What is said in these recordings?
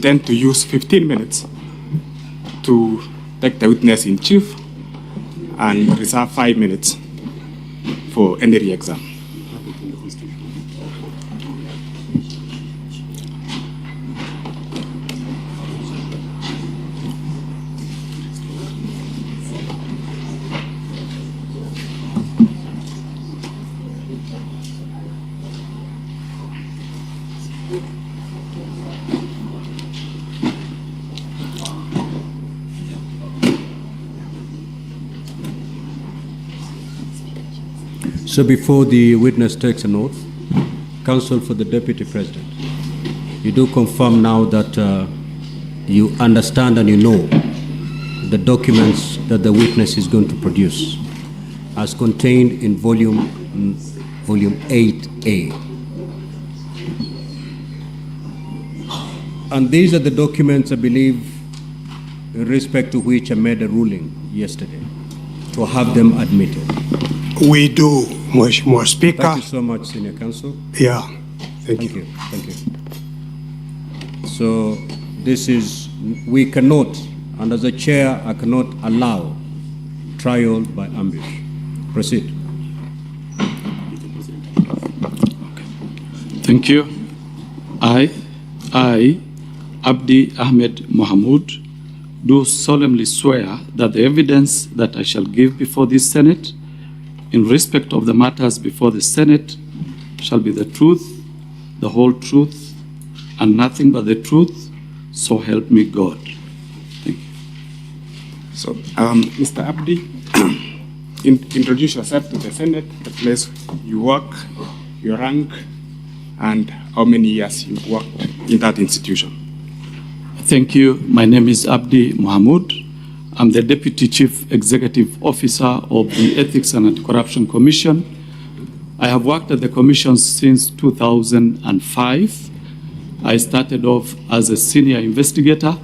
intend to use 15 minutes to take the witness in chief and reserve 5 minutes for any re-exam. So before the witness takes an oath, counsel for the Deputy President, you do confirm now that you understand and you know the documents that the witness is going to produce as contained in volume 8A. And these are the documents, I believe, in respect to which I made a ruling yesterday to have them admitted. We do, Mheshimiwa Speaker. Thank you so much, Senior Counsel. Yeah, thank you. Thank you. So this is, we cannot, and as a chair, I cannot allow trial by ambush. Proceed. Thank you. I, Abdi Ahmed Mohamud, do solemnly swear that the evidence that I shall give before this Senate in respect of the matters before the Senate shall be the truth, the whole truth, and nothing but the truth, so help me God. Thank you. So, Mr. Abdi, introduce yourself to the Senate, the place you work, your rank, and how many years you've worked in that institution. Thank you. My name is Abdi Mohamud. I'm the Deputy Chief Executive Officer of the Ethics and Anti-Corruption Commission. I have worked at the Commission since 2005. I started off as a senior investigator.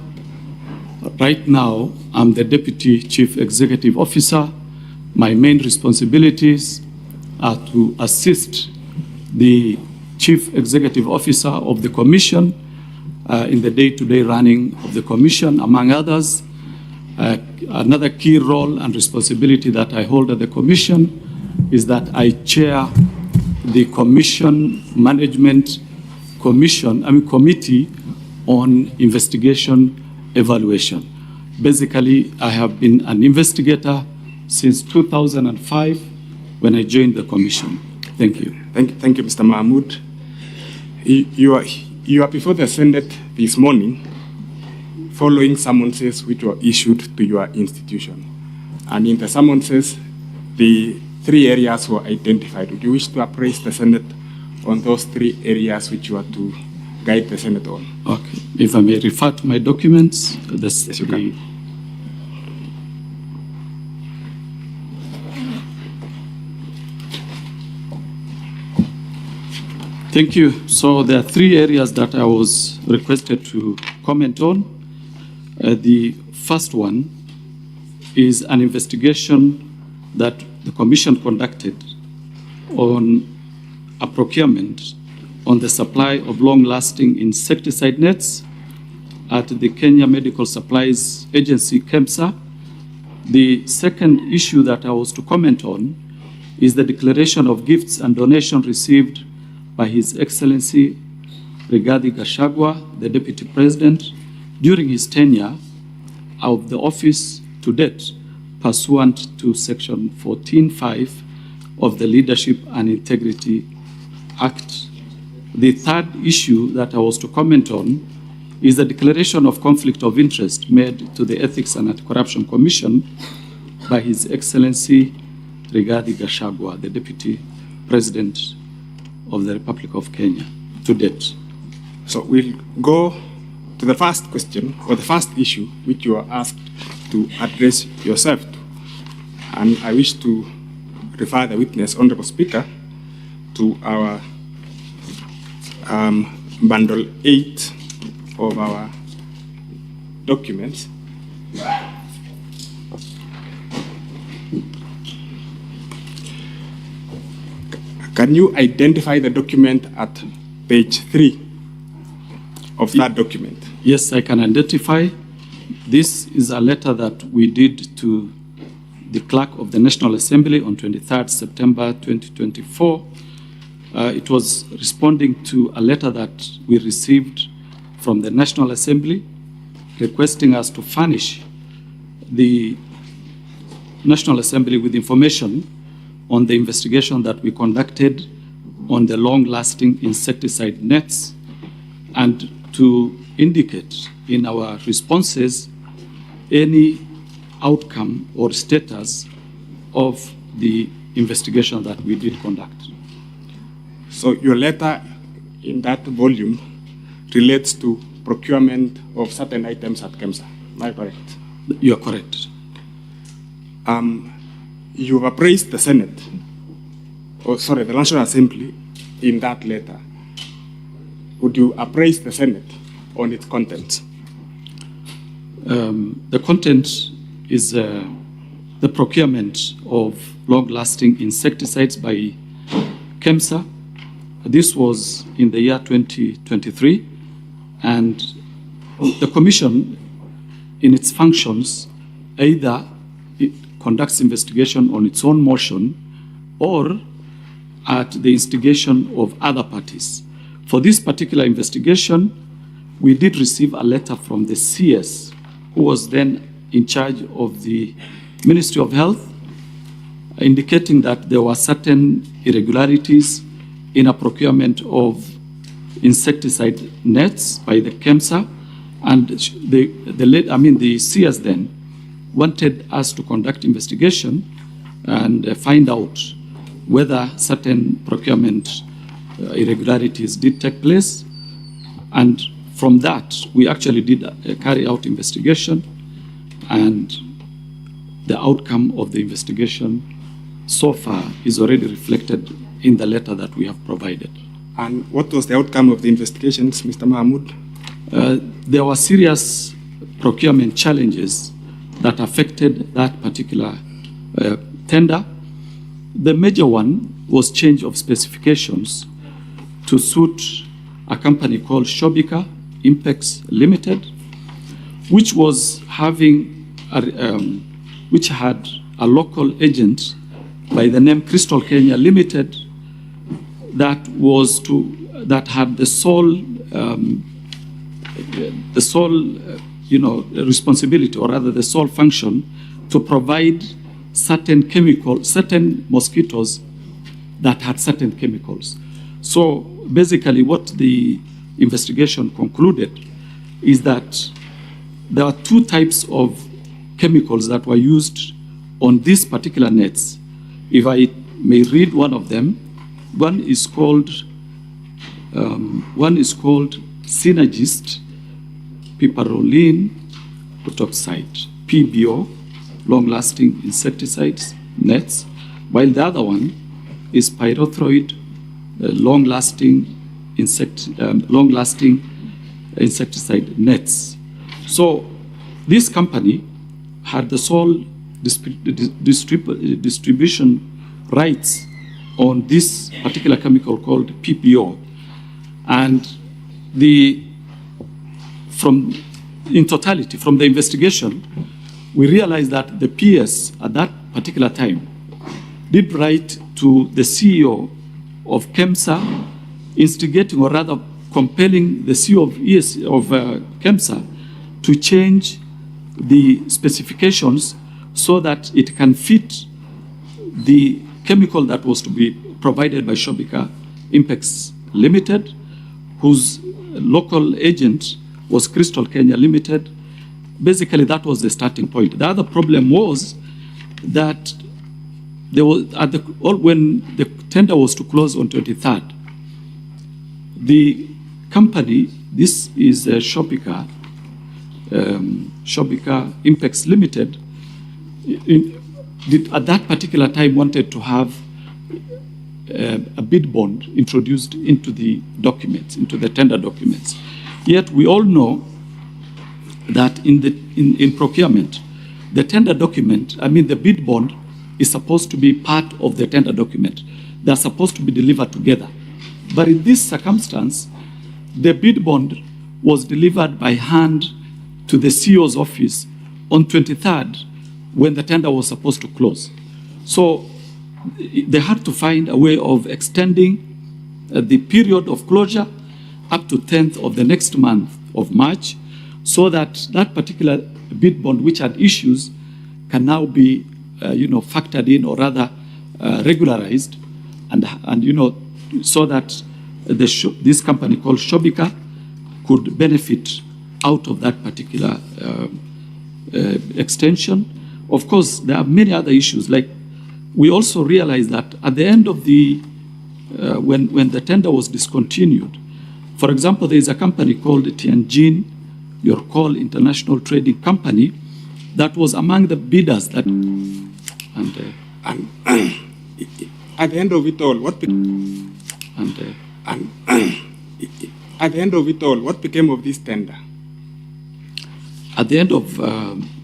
Right now, I'm the Deputy Chief Executive Officer. My main responsibilities are to assist the Chief Executive Officer of the Commission in the day-to-day running of the Commission, among others. Another key role and responsibility that I hold at the Commission is that I chair the Commission Management Committee on Investigation Evaluation. Basically, I have been an investigator since 2005 when I joined the Commission. Thank you. Thank you, Mr. Mahmoud. You are before the Senate this morning following summonses which were issued to your institution. And in the summonses, the 3 areas were identified. Would you wish to appraise the Senate on those 3 areas which you are to guide the Senate on? Okay. If I may refer to my documents, Yes, you can. Thank you. So there are 3 areas that I was requested to comment on. The first one is an investigation that the Commission conducted on a procurement on the supply of long-lasting insecticide nets at the Kenya Medical Supplies Agency, KEMSA. The second issue that I was to comment on is the declaration of gifts and donations received by His Excellency Rigathi Gachagua, the Deputy President, during his tenure of the office to date, pursuant to Section 14(5) of the Leadership and Integrity Act. The third issue that I was to comment on is the declaration of conflict of interest made to the Ethics and Anti-Corruption Commission by His Excellency Rigathi Gachagua, the Deputy President of the Republic of Kenya, to date. So we'll go to the first question, or the first issue, which you are asked to address yourself to. And I wish to refer the witness, Honorable Speaker, to our bundle 8 of our documents. Can you identify the document at page 3 of that document? Yes, I can identify. This is a letter that we did to the Clerk of the National Assembly on 23rd September 2024. It was responding to a letter that we received from the National Assembly requesting us to furnish the National Assembly with information on the investigation that we conducted on the long-lasting insecticide nets, and to indicate in our responses any outcome or status of the investigation that we did conduct. So your letter in that volume relates to procurement of certain items at KEMSA. Am I correct? You are correct. You've appraised the Senate, the National Assembly in that letter. Would you appraise the Senate on its contents? The content is the procurement of long-lasting insecticides by KEMSA. This was in the year 2023, and the Commission, in its functions, either it conducts investigation on its own motion or at the instigation of other parties. For this particular investigation, we did receive a letter from the CS, who was then in charge of the Ministry of Health, indicating that there were certain irregularities in a procurement of insecticide nets by the KEMSA, and the CS then wanted us to conduct investigation and find out whether certain procurement irregularities did take place. And from that, we actually did carry out investigation, and the outcome of the investigation so far is already reflected in the letter that we have provided. And what was the outcome of the investigations, Mr. Mahmood? There were serious procurement challenges that affected that particular tender. The major one was change of specifications to suit a company called Shobika Impex Limited, which was which had a local agent by the name Crystal Kenya Limited that had the sole responsibility, or rather the sole function, to provide certain mosquitoes that had certain chemicals. So basically what the investigation concluded is that there are two types of chemicals that were used on these particular nets. If I may read one of them, one is called Synergist Piperolene Putoxide, PBO, long-lasting insecticides nets, while the other one is pyrethroid, long-lasting insecticide nets. So this company had the sole distribution rights on this particular chemical called PPO. And in totality, from the investigation, we realized that the PS at that particular time did write to the CEO of KEMSA, instigating, or rather compelling the CEO of KEMSA to change the specifications so that it can fit the chemical that was to be provided by Shobika Impex Limited, whose local agent was Crystal Kenya Limited. Basically, that was the starting point. The other problem was that there was when the tender was to close on 23rd, the company, this is Shobika Impex Limited, at that particular time wanted to have a bid bond introduced into the documents, into the tender documents. Yet we all know that in procurement, the tender document, the bid bond is supposed to be part of the tender document. They're supposed to be delivered together. But in this circumstance, the bid bond was delivered by hand to the CEO's office on 23rd when the tender was supposed to close. So they had to find a way of extending the period of closure up to 10th of the next month of March, so that that particular bid bond which had issues can now be factored in, or rather regularized, and so that this company called Shobika could benefit out of that particular extension. Of course, there are many other issues. Like, we also realized that at the end of the when the tender was discontinued, for example, there is a company called Tianjin Yorkol International Trading Company that was among the bidders that at the end of it all, what at the end of it all, what became of this tender? At the end of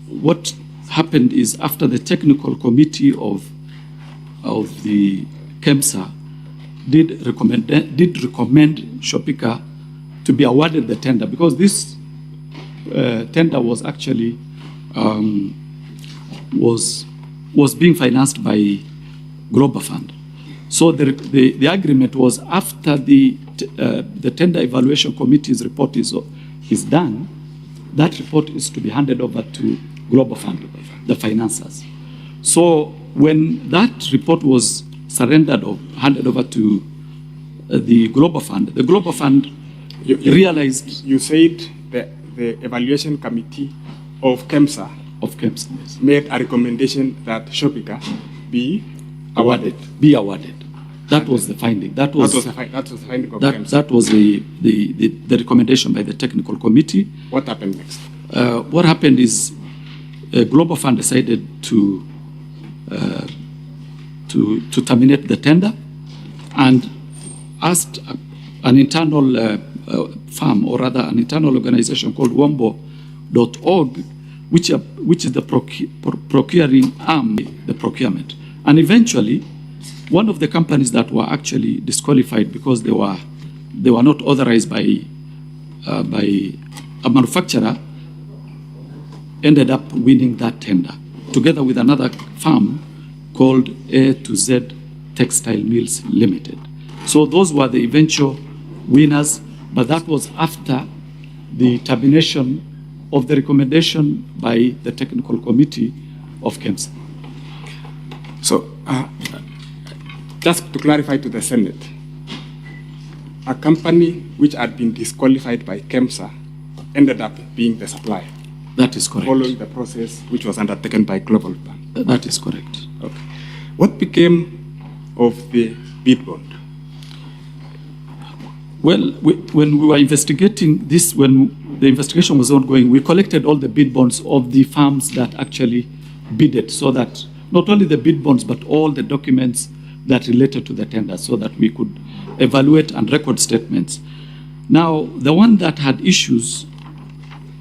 what happened is, after the technical committee of the KEMSA did recommend Shopika to be awarded the tender, because this tender was actually was being financed by Global Fund. So the agreement was, after the tender evaluation committee's report is done, that report is to be handed over to Global Fund, the financiers. So when that report was surrendered or handed over to the Global Fund realized... You said the evaluation committee of KEMSA yes, made a recommendation that Shopika be awarded. That was the finding. That was the finding of KEMSA. That was the recommendation by the technical committee. What happened next? What happened is Global Fund decided to terminate the tender and asked an internal firm, or rather an internal organization called Wombo.org, which is the procuring arm, the procurement. And eventually, one of the companies that were actually disqualified because they were not authorized by a manufacturer ended up winning that tender, together with another firm called A to Z Textile Mills Limited. So those were the eventual winners, but that was after the termination of the recommendation by the technical committee of KEMSA. So, just to clarify to the Senate, a company which had been disqualified by KEMSA ended up being the supplier. That is correct. Following the process which was undertaken by Global Fund. That is correct. Okay. What became of the bid bond? Well, when we were investigating this, when the investigation was ongoing, we collected all the bid bonds of the firms that actually bidded, so that not only the bid bonds, but all the documents that related to the tender, so that we could evaluate and record statements. Now, the one that had issues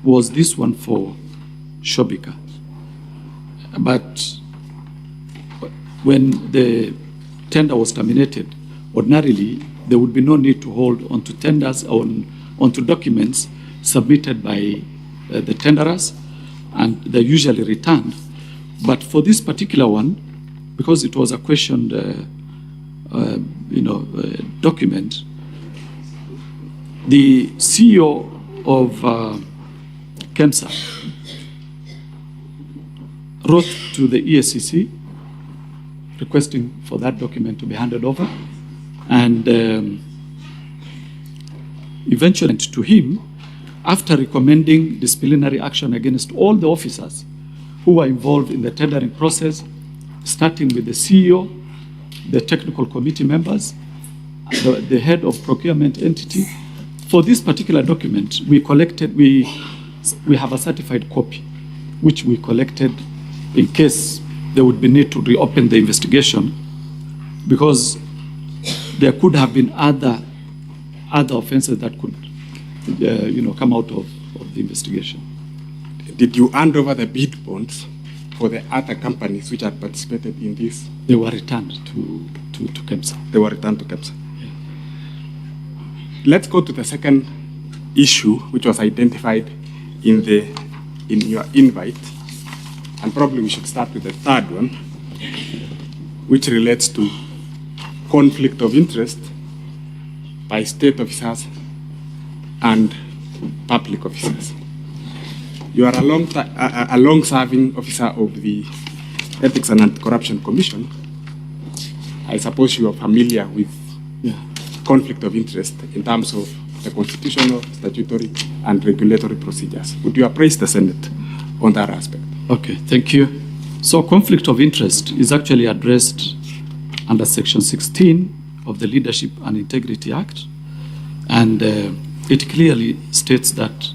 was this one for Shobika. But when the tender was terminated, ordinarily, there would be no need to hold onto tenders or onto documents submitted by the tenderers, and they're usually returned. But for this particular one, because it was a questioned document, the CEO of KEMSA wrote to the ESCC requesting for that document to be handed over, and eventually to him, after recommending disciplinary action against all the officers who were involved in the tendering process, starting with the CEO, the technical committee members, the head of procurement entity. For this particular document, we have a certified copy, which we collected in case there would be need to reopen the investigation, because there could have been other offenses that could come out of the investigation. Did you hand over the bid bonds for the other companies which had participated in this? They were returned to KEMSA. They were returned to KEMSA. Yeah. Let's go to the second issue which was identified in your invite, and probably we should start with the third one, which relates to conflict of interest by state officers and public officers. You are a long-serving officer of the Ethics and Anti-Corruption Commission. I suppose you are familiar with conflict of interest in terms of the constitutional, statutory, and regulatory procedures. Would you appraise the Senate on that aspect? Okay, thank you. So conflict of interest is actually addressed under Section 16 of the Leadership and Integrity Act, and it clearly states that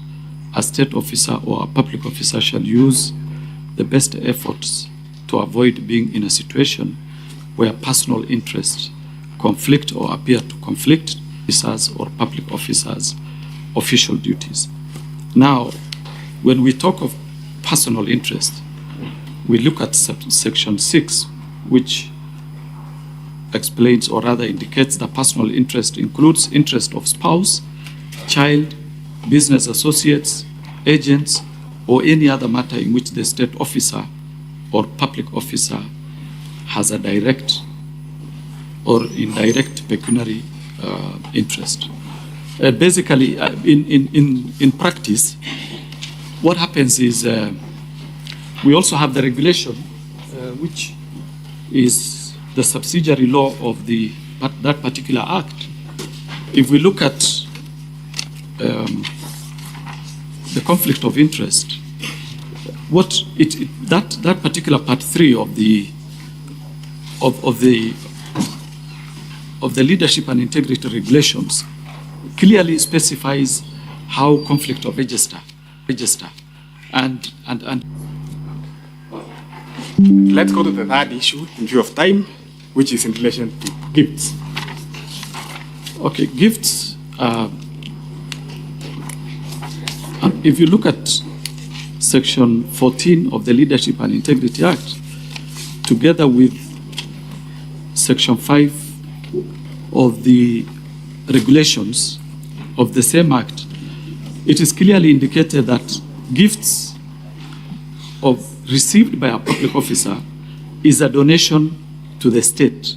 a state officer or a public officer shall use the best efforts to avoid being in a situation where personal interests conflict or appear to conflict officers or public officers' official duties. Now, when we talk of personal interest, we look at Section 6, which explains or rather indicates that personal interest includes interest of spouse, child, business associates, agents, or any other matter in which the state officer or public officer has a direct or indirect pecuniary interest. Basically, in practice, what happens is we also have the regulation, which is the subsidiary law of that particular act. If we look at the conflict of interest, that particular part 3 of the leadership and integrity regulations clearly specifies how conflict of register and let's go to the third issue in view of time, which is in relation to gifts. Okay, gifts. If you look at Section 14 of the Leadership and Integrity Act, together with Section 5 of the regulations of the same Act, it is clearly indicated that gifts received by a public officer is a donation to the state.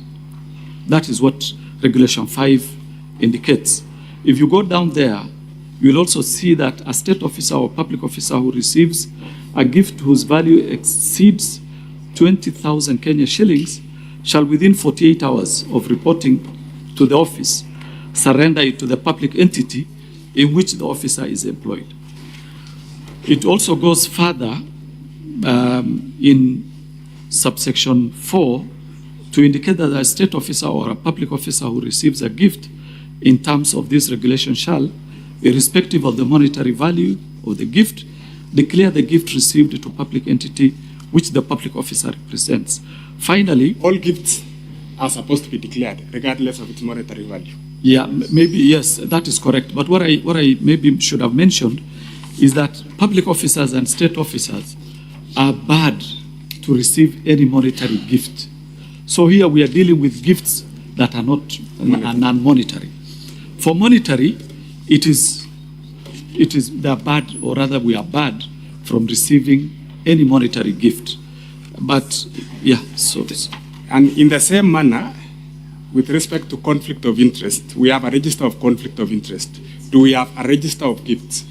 That is what Regulation 5 indicates. If you go down there, you'll also see that a state officer or public officer who receives a gift whose value exceeds 20,000 Kenya shillings shall within 48 hours of reporting to the office surrender it to the public entity in which the officer is employed. It also goes further in subsection 4 to indicate that a state officer or a public officer who receives a gift in terms of this regulation shall, irrespective of the monetary value of the gift, declare the gift received to public entity which the public officer represents. Finally, all gifts are supposed to be declared regardless of its monetary value. Yeah, maybe, yes, that is correct. But what I maybe should have mentioned is that public officers and state officers are barred to receive any monetary gift. So here we are dealing with gifts that are not non-monetary. For monetary, they are barred, or rather we are barred from receiving any monetary gift. But yeah, so this. And in the same manner, with respect to conflict of interest, we have a register of conflict of interest. Do we have a register of gifts?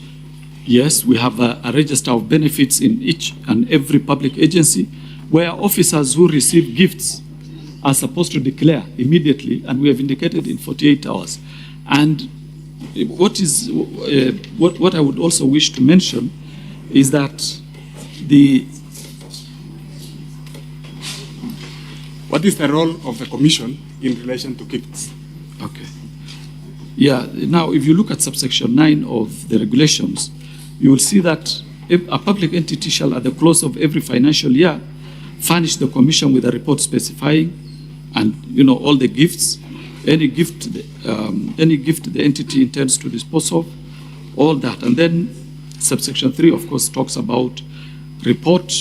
Yes, we have a register of benefits in each and every public agency where officers who receive gifts are supposed to declare immediately, and we have indicated in 48 hours. And what I would also wish to mention is that what is the role of the Commission in relation to gifts? Okay. Yeah, now if you look at subsection 9 of the regulations, you will see that a public entity shall at the close of every financial year furnish the Commission with a report specifying and all the gifts, any gift the entity intends to dispose of, all that. And then subsection 3, of course, talks about report.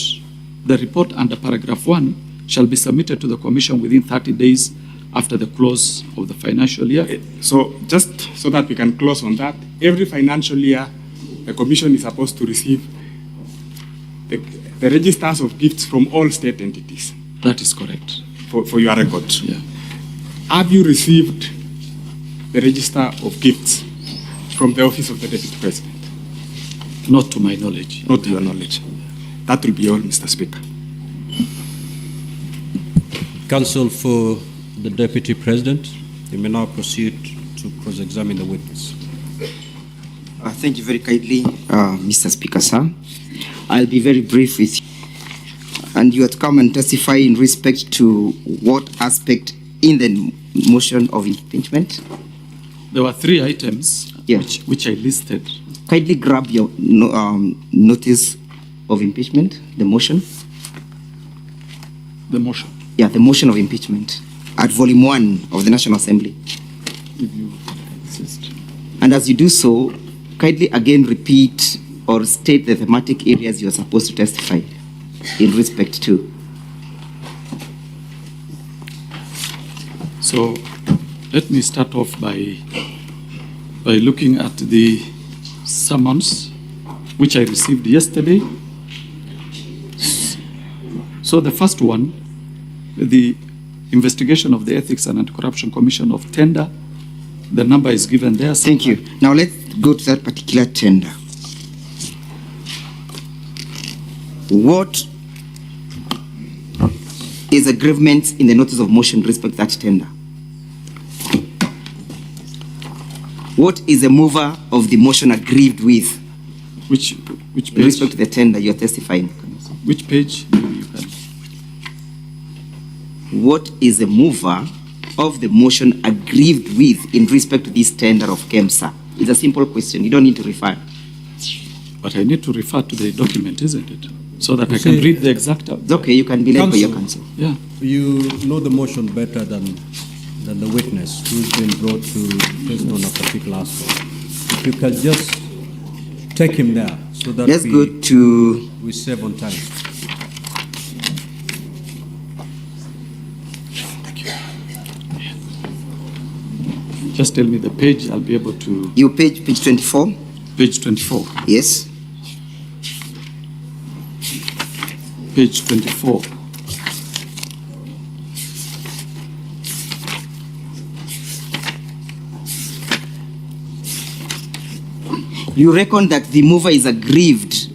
The report under paragraph 1 shall be submitted to the Commission within 30 days after the close of the financial year. So just so that we can close on that, every financial year, the Commission is supposed to receive the registers of gifts from all state entities. That is correct. For your record. Yeah. Have you received the register of gifts from the Office of the Deputy President? Not to my knowledge. Not to your knowledge. That will be all, Mr. Speaker. Counsel for the Deputy President, you may now proceed to cross-examine the witness. Thank you very kindly, Mr. Speaker, sir. I'll be very brief with you. And you have to come and testify in respect to what aspect in the motion of impeachment? There were 3 items Yeah. which I listed. Kindly grab your notice of impeachment, the motion. The motion. Yeah, the motion of impeachment at volume 1 of the National Assembly. If you insist. And as you do so, kindly again repeat or state the thematic areas you are supposed to testify in respect to. So let me start off by looking at the summons which I received yesterday. So the first one, the investigation of the Ethics and Anti-Corruption Commission of tender. The number is given there. Thank you. Now let's go to that particular tender. What is a grievance in the notice of motion respect that tender? What is the mover of the motion aggrieved with Which in page? respect to the tender you are testifying? Which page? You can. What is the mover of the motion aggrieved with in respect to this tender of KEMSA? It's a simple question. You don't need to refer. But I need to refer to the document, isn't it? So that You I can see- read the exact. It's okay. You can be led by your Counsel. counsel. Yeah. You know the motion better than the witness who's been brought to testify on a particular aspect. If you can just take him there so that Let's go to we save on time. Just tell me the page. I'll be able to. you page 24. Page 24. Yes. Page 24. You reckon that the mover is aggrieved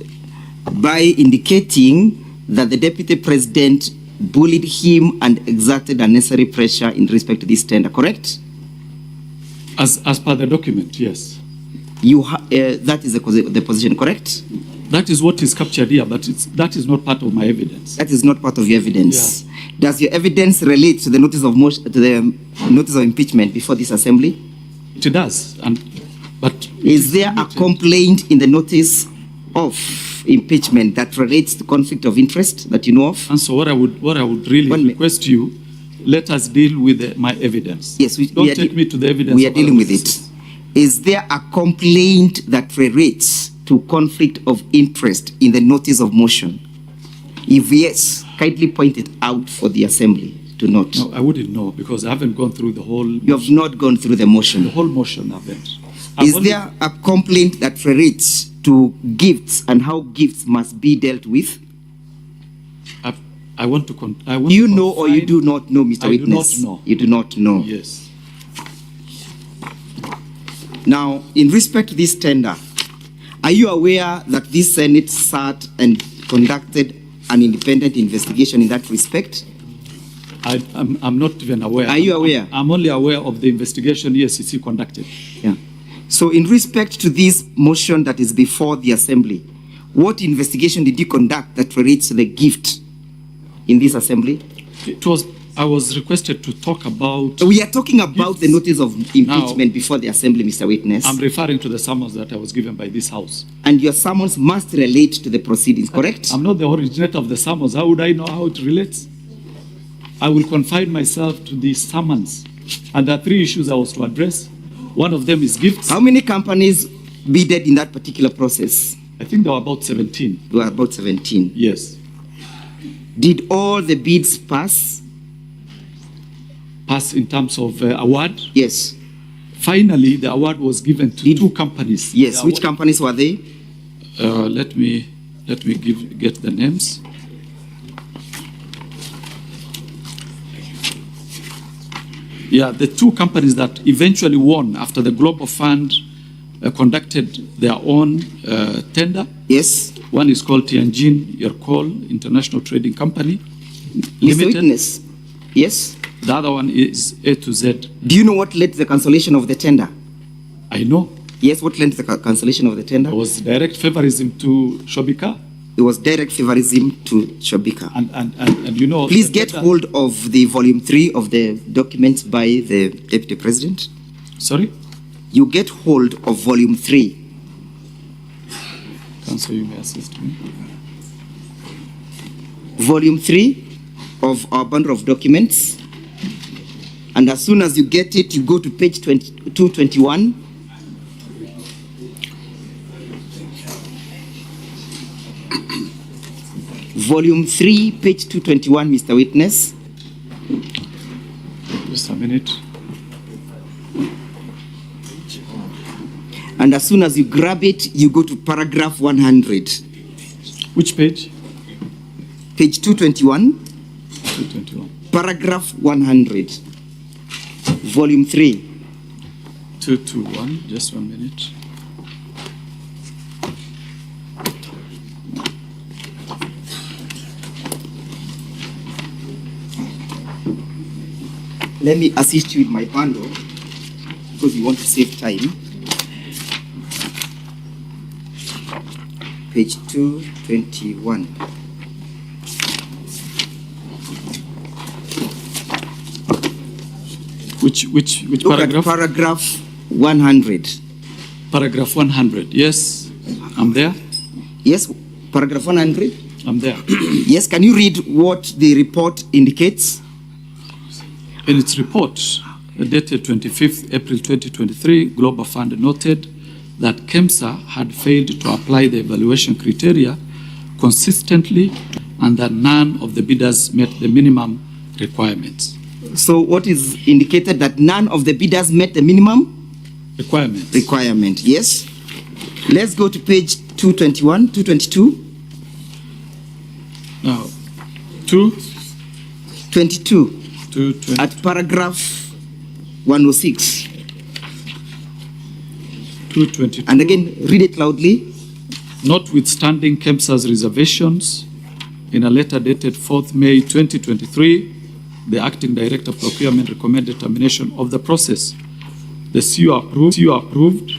by indicating that the deputy president bullied him and exerted unnecessary pressure in respect to this tender, correct? As per the document, yes. That is the position, correct? That is what is captured here, but that is not part of my evidence. That is not part of your evidence. Does your evidence relate to the notice of motion, to the notice of impeachment before this assembly? It does, but Is there a complaint in the notice of impeachment that relates to conflict of interest that you know of? And so what I would really 1 minute. request you, let us deal with my evidence. Yes, Don't take me to the evidence. We are of dealing other with it. witnesses. Is there a complaint that relates to conflict of interest in the notice of motion? If yes, kindly point it out for the assembly to note. No, I wouldn't know because I haven't gone through the whole. You have not gone through the The motion. whole motion I haven't. I've Is only- there a complaint that relates to gifts and how gifts must be dealt with? I want to. Do you know or you do not know, Mr. I do Witness? not know. You do not know. Yes. Now, in respect to this tender, are you aware that this Senate sat and conducted an independent investigation in that respect? I'm not even aware. Are you aware? I'm only aware of the investigation ESCC conducted. Yeah. So in respect to this motion that is before the assembly, what investigation did you conduct that relates to the gift in this assembly? I was requested to talk about. We are talking about the Gifts. notice of impeachment before the assembly, Mr. Witness. I'm referring to the summons that I was given by this House. And your summons must relate to the proceedings, correct? I'm not the originator of the summons. How would I know how it relates? I will confine myself to the summons. And there are 3 issues I was to address. One of them is gifts. How many companies bidded in that particular process? I think there were about 17. There were about 17. Yes. Did all the bids pass? Pass in terms of award. Yes. Finally, the award was given to two companies. Yes, which companies were they? Let me get the names. Yeah, the two companies that eventually won after the Global Fund conducted their own tender. Yes. One is called Tianjin Yerkol International Trading Company Mr. Witness. Yes. The other one is A to Z. Do you know what led to the cancellation of the tender? I know. Yes, what led to the cancellation of the tender? It was direct favorism to Shobika. It was direct favorism to Shobika. And you know... Please get hold of the volume 3 of the documents by the Deputy President. Sorry? You get hold of volume 3. Council, you may assist me. Volume 3 of our bundle of documents. And as soon as you get it, you go to page 221. Volume 3, page 221, Mr. Witness. Just a minute. And as soon as you grab it, you go to paragraph 100. Which page? Page 221. 221. Paragraph 100. Volume 3. 221, just 1 minute. Let me assist you with my bundle because you want to save time. Page 221. Which Look paragraph? at paragraph 100. Paragraph 100. Yes, I'm there. Yes, paragraph 100. I'm there. Yes, can you read what the report indicates? In its report, dated 25th April 2023, Global Fund noted that KEMSA had failed to apply the evaluation criteria consistently and that none of the bidders met the minimum requirements. So what is indicated that none of the bidders met the minimum requirement? Yes. Let's go to page 221, 222. Now, 22. 220. At paragraph 106. 222. And again, read it loudly. Notwithstanding KEMSA's reservations, in a letter dated 4th May 2023, the Acting Director of Procurement recommended termination of the process. The CEO approved,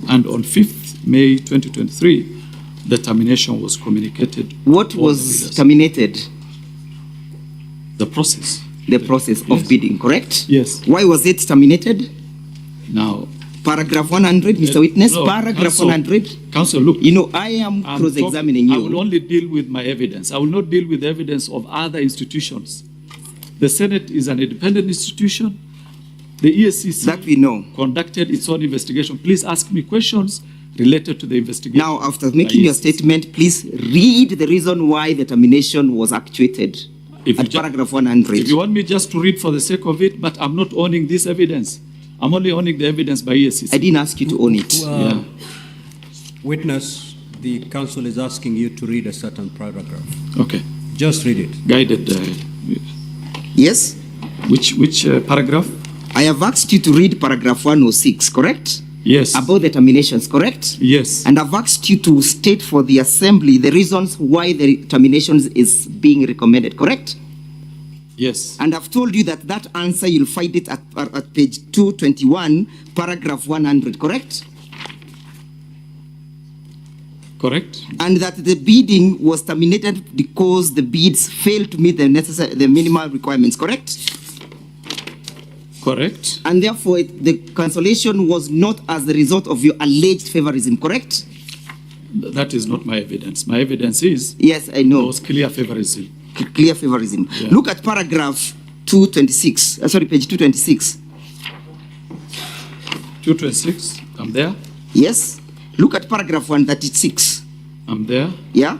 and on 5th May 2023, the termination was communicated. What was terminated? The process. The process of bidding, correct? Yes. Why was it terminated? Now, paragraph 100, Mr. Witness, no, paragraph Counsel, 100. Counsel, look. You know, I am cross-examining you. I will only deal with my evidence. I will not deal with the evidence of other institutions. The Senate is an independent institution. The ESCC that we know conducted its own investigation. Please ask me questions related to the investigation. Now, after making your statement, please read the reason why the termination was actuated at paragraph 100. If you want me just to read for the sake of it, but I'm not owning this evidence. I'm only owning the evidence by ESCC. I didn't ask you to own it. Yeah. Witness, the counsel is asking you to read a certain paragraph. Okay. Just read it. Guided. Yes? Which paragraph? I have asked you to read paragraph 106, correct? Yes. About the terminations, correct? Yes. And I've asked you to state for the assembly the reasons why the terminations is being recommended, correct? Yes. And I've told you that that answer, you'll find it at page 221, paragraph 100, correct? Correct. And that the bidding was terminated because the bids failed to meet the minimal requirements, correct? Correct. And therefore, the cancellation was not as the result of your alleged favorism, correct? That is not my evidence. My evidence is... Yes, I know. It was clear favorism. Clear favorism. Yeah. Look at paragraph 226. Page 226. 226. I'm there. Yes. Look at paragraph 136. I'm there. Yeah.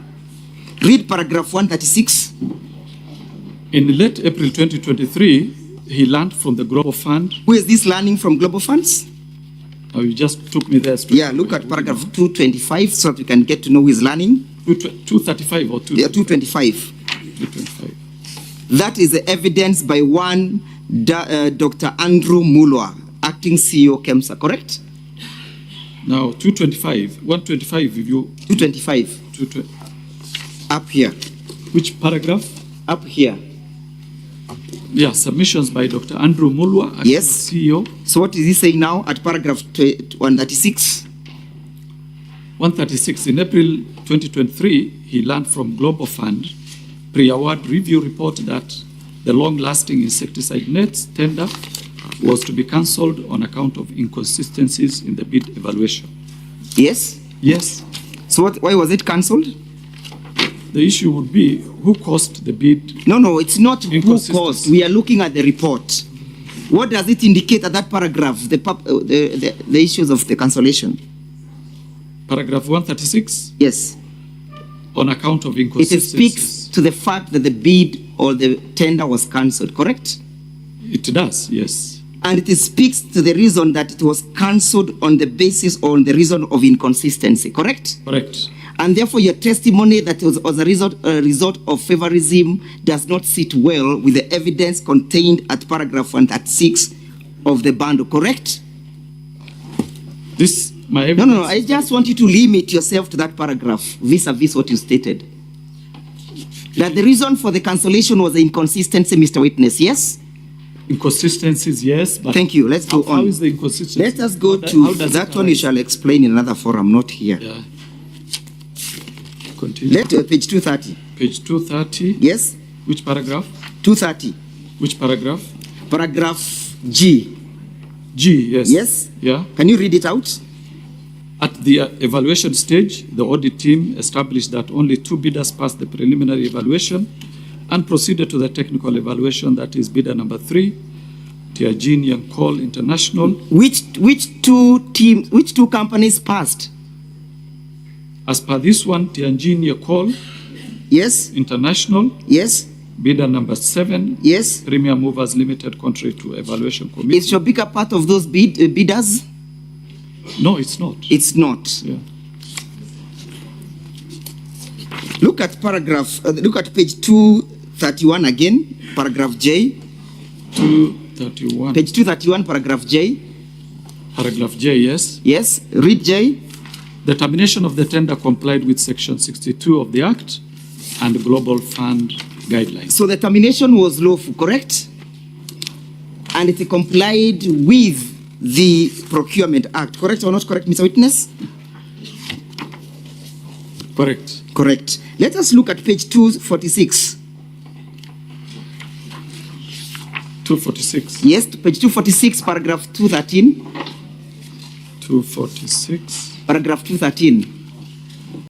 Read paragraph 136. In late April 2023, He learned from the Global Fund. Who is this learning from Global Funds? Oh, you just took me there. straight Yeah, away. look at paragraph 225 so that we can get to know who is learning. 235 or 225? Yeah, 225. 225. That is the evidence by one Dr. Andrew Mulwa, acting CEO KEMSA, correct? Now, 225, 125, if you... 225. 220, Up here. which paragraph? Up here. Yeah, submissions by Dr. Andrew Mulwa, acting Yes. CEO. So what is he saying now at paragraph 136? 136, in April 2023, he learned from Global Fund pre-award review report that the long-lasting insecticide nets tender was to be cancelled on account of inconsistencies in the bid evaluation. Yes? Yes, So why was it cancelled? the issue would be who caused the bid. No, it's not who Inconsistency. caused. We are looking at the report. What does it indicate at that paragraph, the issues of the cancellation? Paragraph 136, Yes. on account of It inconsistencies. speaks to the fact that the bid or the tender was cancelled, correct? It does, yes. And it speaks to the reason that it was cancelled on the basis or on the reason of inconsistency, correct? Correct. And therefore your testimony that it was a result of favorism does not sit well with the evidence contained at paragraph 136 of the bundle, correct? This, my No, evidence. I just want you to limit yourself to that paragraph vis-a-vis what you stated. That the reason for the cancellation was the inconsistency, Mr. Witness, yes? Inconsistencies, yes, but... Thank you. Let's go on. How is the inconsistency? Let us go How to does that it one. You arise? shall explain in another forum, not here. Yeah. Continue. Page 230. Page 230. Yes? Which paragraph? 230. Which paragraph? Paragraph G. G, yes. Yes? Yeah. Can you read it out? At the evaluation stage, the audit team established that only 2 bidders passed the preliminary evaluation and proceeded to the technical evaluation, that is bidder number 3, Tiagini and Cole International. Which two companies passed? As per this one, Tianjin Cole Yes? International, Yes? bidder number 7, Yes? Premier Movers Limited, contrary to evaluation committee. Is Shobika part of those bidders? No, it's not. It's not. Yeah. Look at look at page 231 again, paragraph J. 231. Page 231, paragraph J. Paragraph J, yes. Yes? Read J. The termination of the tender complied with Section 62 of the Act and Global Fund guidelines. So the termination was lawful, correct? And it complied with the Procurement Act, correct or not correct, Mr. Witness? Correct. Correct. Let us look at page 246. 246. Yes, page 246, paragraph 213. 246. Paragraph 213.